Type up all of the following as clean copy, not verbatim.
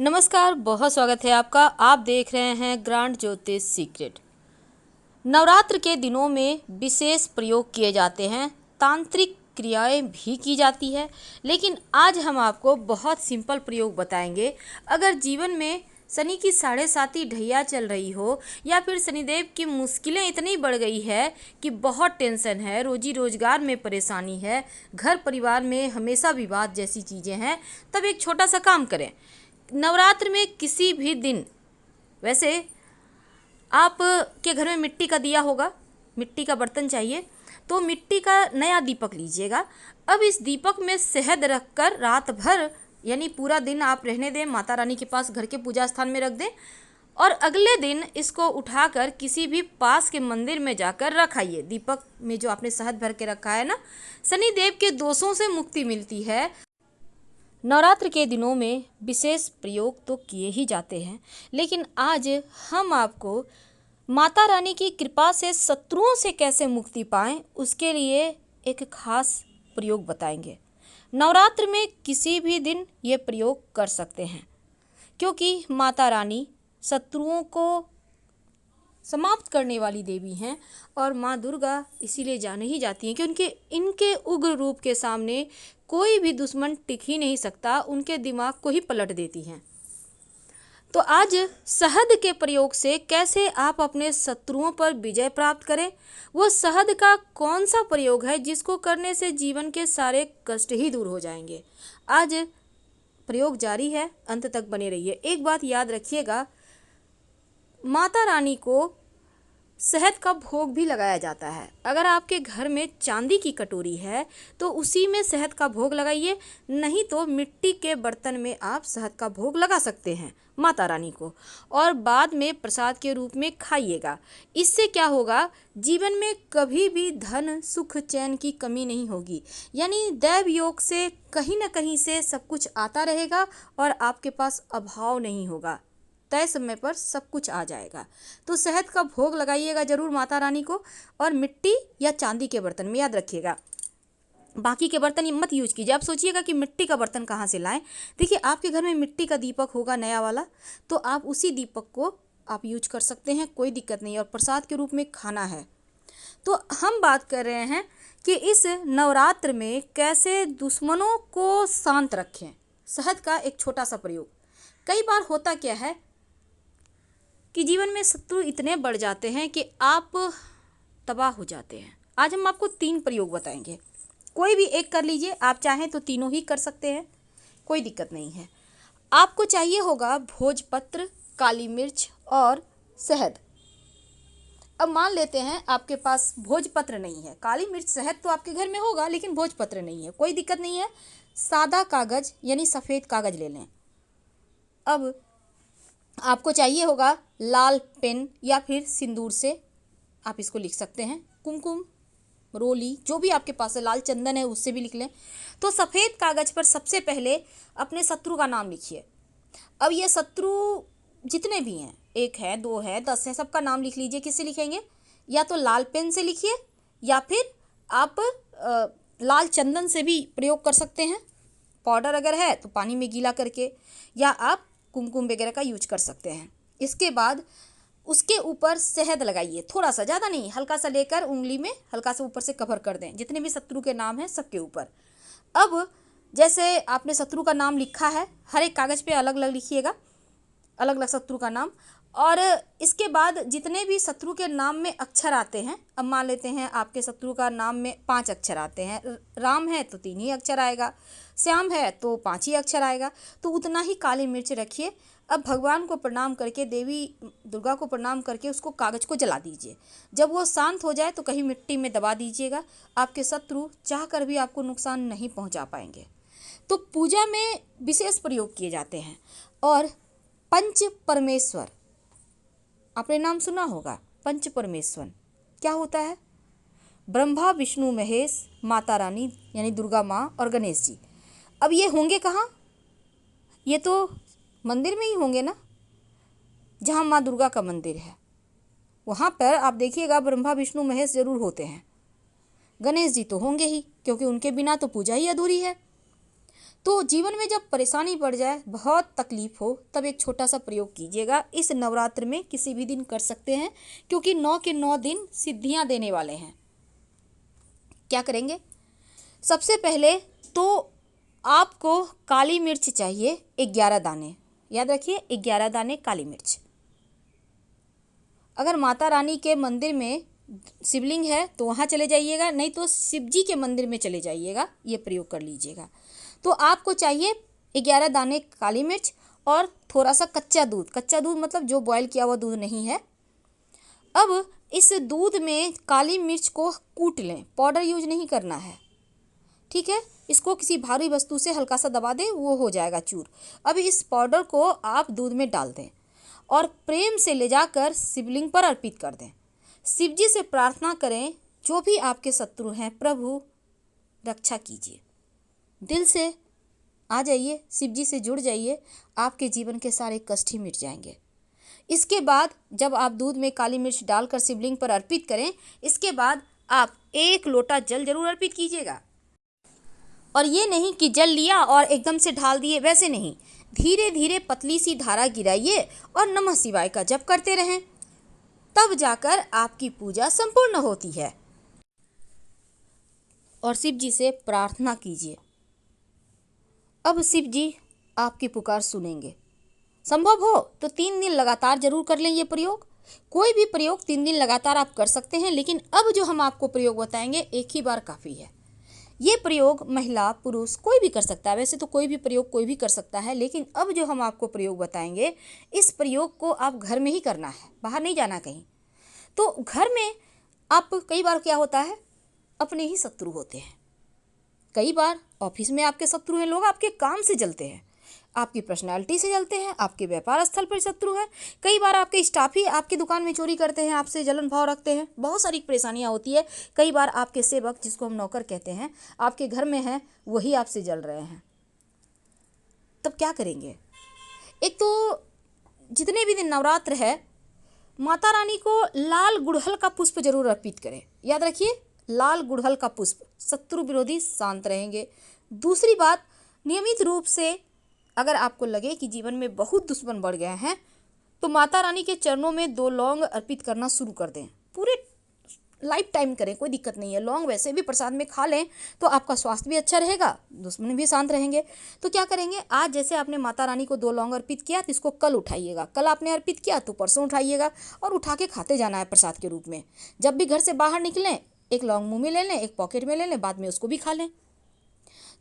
नमस्कार, बहुत स्वागत है आपका। आप देख रहे हैं ग्रांड ज्योतिष सीक्रेट। नवरात्र के दिनों में विशेष प्रयोग किए जाते हैं, तांत्रिक क्रियाएं भी की जाती है, लेकिन आज हम आपको बहुत सिंपल प्रयोग बताएंगे। अगर जीवन में शनि की 7.5 ढैया चल रही हो या फिर शनिदेव की मुश्किलें इतनी बढ़ गई है कि बहुत टेंशन है, रोजी रोजगार में परेशानी है, घर परिवार में हमेशा विवाद जैसी चीज़ें हैं, तब एक छोटा सा काम करें। नवरात्र में किसी भी दिन, वैसे आप के घर में मिट्टी का दिया होगा, मिट्टी का बर्तन चाहिए तो मिट्टी का नया दीपक लीजिएगा। अब इस दीपक में शहद रखकर रात भर यानी पूरा दिन आप रहने दें, माता रानी के पास घर के पूजा स्थान में रख दें और अगले दिन इसको उठाकर किसी भी पास के मंदिर में जाकर रखाइए। दीपक में जो आपने शहद भर के रखा है ना, शनिदेव के दोषों से मुक्ति मिलती है। नवरात्र के दिनों में विशेष प्रयोग तो किए ही जाते हैं, लेकिन आज हम आपको माता रानी की कृपा से शत्रुओं से कैसे मुक्ति पाएं, उसके लिए एक खास प्रयोग बताएंगे। नवरात्र में किसी भी दिन ये प्रयोग कर सकते हैं, क्योंकि माता रानी शत्रुओं को समाप्त करने वाली देवी हैं और माँ दुर्गा इसीलिए जानी ही जाती हैं कि इनके उग्र रूप के सामने कोई भी दुश्मन टिक ही नहीं सकता, उनके दिमाग को ही पलट देती हैं। तो आज शहद के प्रयोग से कैसे आप अपने शत्रुओं पर विजय प्राप्त करें, वो शहद का कौन सा प्रयोग है जिसको करने से जीवन के सारे कष्ट ही दूर हो जाएंगे। आज प्रयोग जारी है, अंत तक बने रहिए। एक बात याद रखिएगा, माता रानी को शहद का भोग भी लगाया जाता है। अगर आपके घर में चांदी की कटोरी है तो उसी में शहद का भोग लगाइए, नहीं तो मिट्टी के बर्तन में आप शहद का भोग लगा सकते हैं माता रानी को, और बाद में प्रसाद के रूप में खाइएगा। इससे क्या होगा, जीवन में कभी भी धन सुख चैन की कमी नहीं होगी, यानी दैव योग से कहीं ना कहीं से सब कुछ आता रहेगा और आपके पास अभाव नहीं होगा, तय समय पर सब कुछ आ जाएगा। तो शहद का भोग लगाइएगा जरूर माता रानी को, और मिट्टी या चांदी के बर्तन में, याद रखिएगा। बाकी के बर्तन मत यूज कीजिए। आप सोचिएगा कि मिट्टी का बर्तन कहाँ से लाएं। देखिए, आपके घर में मिट्टी का दीपक होगा नया वाला, तो आप उसी दीपक को आप यूज कर सकते हैं, कोई दिक्कत नहीं। और प्रसाद के रूप में खाना है। तो हम बात कर रहे हैं कि इस नवरात्र में कैसे दुश्मनों को शांत रखें। शहद का एक छोटा सा प्रयोग। कई बार होता क्या है कि जीवन में शत्रु इतने बढ़ जाते हैं कि आप तबाह हो जाते हैं। आज हम आपको 3 प्रयोग बताएंगे, कोई भी एक कर लीजिए। आप चाहें तो तीनों ही कर सकते हैं, कोई दिक्कत नहीं है। आपको चाहिए होगा भोजपत्र, काली मिर्च और शहद। अब मान लेते हैं आपके पास भोजपत्र नहीं है, काली मिर्च शहद तो आपके घर में होगा, लेकिन भोजपत्र नहीं है, कोई दिक्कत नहीं है। सादा कागज यानी सफ़ेद कागज ले लें। अब आपको चाहिए होगा लाल पेन या फिर सिंदूर से आप इसको लिख सकते हैं, कुमकुम, रोली, जो भी आपके पास है, लाल चंदन है उससे भी लिख लें। तो सफ़ेद कागज पर सबसे पहले अपने शत्रु का नाम लिखिए। अब ये शत्रु जितने भी हैं, 1 है, 2 है, 10 है, सबका नाम लिख लीजिए। किससे लिखेंगे? या तो लाल पेन से लिखिए, या फिर आप लाल चंदन से भी प्रयोग कर सकते हैं। पाउडर अगर है तो पानी में गीला करके, या आप कुमकुम वगैरह का यूज कर सकते हैं। इसके बाद उसके ऊपर शहद लगाइए, थोड़ा सा, ज़्यादा नहीं, हल्का सा लेकर उंगली में हल्का सा ऊपर से कवर कर दें, जितने भी शत्रु के नाम हैं सबके ऊपर। अब जैसे आपने शत्रु का नाम लिखा है, हर एक कागज़ पे अलग अलग लिखिएगा, अलग अलग शत्रु का नाम। और इसके बाद जितने भी शत्रु के नाम में अक्षर आते हैं, अब मान लेते हैं आपके शत्रु का नाम में 5 अक्षर आते हैं, राम है तो 3 ही अक्षर आएगा, श्याम है तो 5 ही अक्षर आएगा, तो उतना ही काली मिर्च रखिए। अब भगवान को प्रणाम करके, देवी दुर्गा को प्रणाम करके उसको कागज़ को जला दीजिए। जब वो शांत हो जाए तो कहीं मिट्टी में दबा दीजिएगा। आपके शत्रु चाह कर भी आपको नुकसान नहीं पहुंचा पाएंगे। तो पूजा में विशेष प्रयोग किए जाते हैं। और पंच परमेश्वर, आपने नाम सुना होगा, पंच परमेश्वर क्या होता है? ब्रह्मा, विष्णु, महेश, माता रानी यानी दुर्गा माँ और गणेश जी। अब ये होंगे कहाँ? ये तो मंदिर में ही होंगे ना, जहाँ माँ दुर्गा का मंदिर है। वहाँ पर आप देखिएगा ब्रह्मा, विष्णु, महेश जरूर होते हैं। गणेश जी तो होंगे ही, क्योंकि उनके बिना तो पूजा ही अधूरी है। तो जीवन में जब परेशानी बढ़ जाए, बहुत तकलीफ हो, तब एक छोटा सा प्रयोग कीजिएगा। इस नवरात्र में किसी भी दिन कर सकते हैं, क्योंकि 9 के 9 दिन सिद्धियां देने वाले हैं। क्या करेंगे? सबसे पहले तो आपको काली मिर्च चाहिए 11 दाने। याद रखिए 11 दाने काली मिर्च। अगर माता रानी के मंदिर में शिवलिंग है तो वहाँ चले जाइएगा, नहीं तो शिव जी के मंदिर में चले जाइएगा, ये प्रयोग कर लीजिएगा। तो आपको चाहिए 11 दाने काली मिर्च और थोड़ा सा कच्चा दूध। कच्चा दूध मतलब जो बॉयल किया हुआ दूध नहीं है। अब इस दूध में काली मिर्च को कूट लें, पाउडर यूज नहीं करना है, ठीक है। इसको किसी भारी वस्तु से हल्का सा दबा दें, वो हो जाएगा चूर। अब इस पाउडर को आप दूध में डाल दें और प्रेम से ले जाकर शिवलिंग पर अर्पित कर दें। शिव जी से प्रार्थना करें, जो भी आपके शत्रु हैं प्रभु रक्षा कीजिए। दिल से आ जाइए, शिव जी से जुड़ जाइए, आपके जीवन के सारे कष्ट ही मिट जाएंगे। इसके बाद जब आप दूध में काली मिर्च डालकर शिवलिंग पर अर्पित करें, इसके बाद आप 1 लोटा जल जरूर अर्पित कीजिएगा। और ये नहीं कि जल लिया और एकदम से ढाल दिए, वैसे नहीं, धीरे धीरे पतली सी धारा गिराइए और नमः शिवाय का जप करते रहें, तब जाकर आपकी पूजा संपूर्ण होती है। और शिव जी से प्रार्थना कीजिए। अब शिव जी आपकी पुकार सुनेंगे। संभव हो तो 3 दिन लगातार जरूर कर लें ये प्रयोग। कोई भी प्रयोग 3 दिन लगातार आप कर सकते हैं, लेकिन अब जो हम आपको प्रयोग बताएंगे एक ही बार काफ़ी है। ये प्रयोग महिला पुरुष कोई भी कर सकता है। वैसे तो कोई भी प्रयोग कोई भी कर सकता है, लेकिन अब जो हम आपको प्रयोग बताएंगे, इस प्रयोग को आप घर में ही करना है, बाहर नहीं जाना कहीं। तो घर में आप कई बार क्या होता है, अपने ही शत्रु होते हैं। कई बार ऑफिस में आपके शत्रु हैं, लोग आपके काम से जलते हैं, आपकी पर्सनालिटी से जलते हैं, आपके व्यापार स्थल पर शत्रु हैं। कई बार आपके स्टाफ ही आपकी दुकान में चोरी करते हैं, आपसे जलन भाव रखते हैं, बहुत सारी परेशानियां होती है। कई बार आपके सेवक, जिसको हम नौकर कहते हैं, आपके घर में हैं, वही आपसे जल रहे हैं। तब क्या करेंगे? एक तो जितने भी दिन नवरात्र है, माता रानी को लाल गुड़हल का पुष्प जरूर अर्पित करें। याद रखिए, लाल गुड़हल का पुष्प, शत्रु विरोधी शांत रहेंगे। दूसरी बात, नियमित रूप से अगर आपको लगे कि जीवन में बहुत दुश्मन बढ़ गए हैं, तो माता रानी के चरणों में 2 लौंग अर्पित करना शुरू कर दें। पूरे लाइफ टाइम करें, कोई दिक्कत नहीं है। लौंग वैसे भी प्रसाद में खा लें तो आपका स्वास्थ्य भी अच्छा रहेगा, दुश्मन भी शांत रहेंगे। तो क्या करेंगे, आज जैसे आपने माता रानी को 2 लौंग अर्पित किया, तो इसको कल उठाइएगा। कल आपने अर्पित किया तो परसों उठाइएगा और उठा के खाते जाना है प्रसाद के रूप में। जब भी घर से बाहर निकलें, 1 लौंग मुँह में ले लें, 1 पॉकेट में ले लें, बाद में उसको भी खा लें।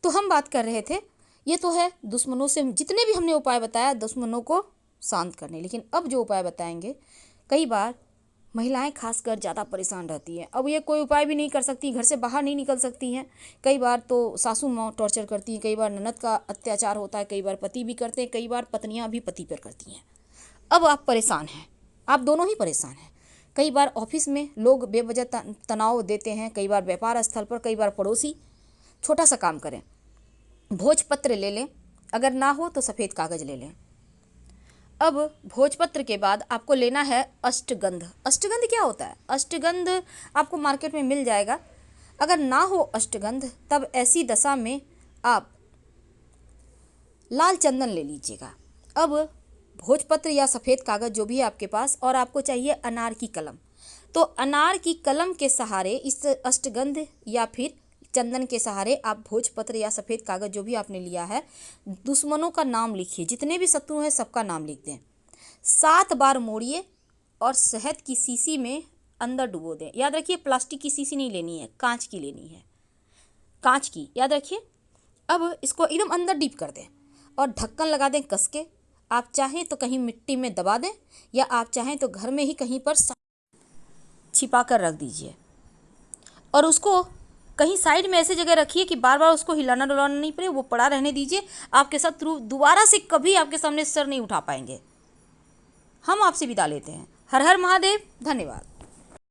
तो हम बात कर रहे थे, ये तो है दुश्मनों से, जितने भी हमने उपाय बताया दुश्मनों को शांत करने। लेकिन अब जो उपाय बताएंगे, कई बार महिलाएं खासकर ज़्यादा परेशान रहती हैं। अब ये कोई उपाय भी नहीं कर सकती, घर से बाहर नहीं निकल सकती हैं। कई बार तो सासू माँ टॉर्चर करती हैं, कई बार ननद का अत्याचार होता है, कई बार पति भी करते हैं, कई बार पत्नियाँ भी पति पर करती हैं। अब आप परेशान हैं, आप दोनों ही परेशान हैं। कई बार ऑफिस में लोग बेवजह तनाव देते हैं, कई बार व्यापार स्थल पर, कई बार पड़ोसी। छोटा सा काम करें, भोजपत्र ले लें, अगर ना हो तो सफ़ेद कागज़ ले लें। अब भोजपत्र के बाद आपको लेना है अष्टगंध। अष्टगंध क्या होता है? अष्टगंध आपको मार्केट में मिल जाएगा। अगर ना हो अष्टगंध, तब ऐसी दशा में आप लाल चंदन ले लीजिएगा। अब भोजपत्र या सफ़ेद कागज़ जो भी है आपके पास, और आपको चाहिए अनार की कलम। तो अनार की कलम के सहारे इस अष्टगंध या फिर चंदन के सहारे आप भोजपत्र या सफ़ेद कागज़ जो भी आपने लिया है, दुश्मनों का नाम लिखिए, जितने भी शत्रु हैं सबका नाम लिख दें। 7 बार मोड़िए और शहद की शीशी में अंदर डुबो दें। याद रखिए, प्लास्टिक की शीशी नहीं लेनी है, कांच की लेनी है, कांच की, याद रखिए। अब इसको एकदम अंदर डीप कर दें और ढक्कन लगा दें कस के। आप चाहें तो कहीं मिट्टी में दबा दें, या आप चाहें तो घर में ही कहीं पर छिपा कर रख दीजिए। और उसको कहीं साइड में ऐसे जगह रखिए कि बार बार उसको हिलाना डुलाना नहीं पड़े, वो पड़ा रहने दीजिए। आपके शत्रु दोबारा से कभी आपके सामने सर नहीं उठा पाएंगे। हम आपसे विदा लेते हैं। हर हर महादेव। धन्यवाद।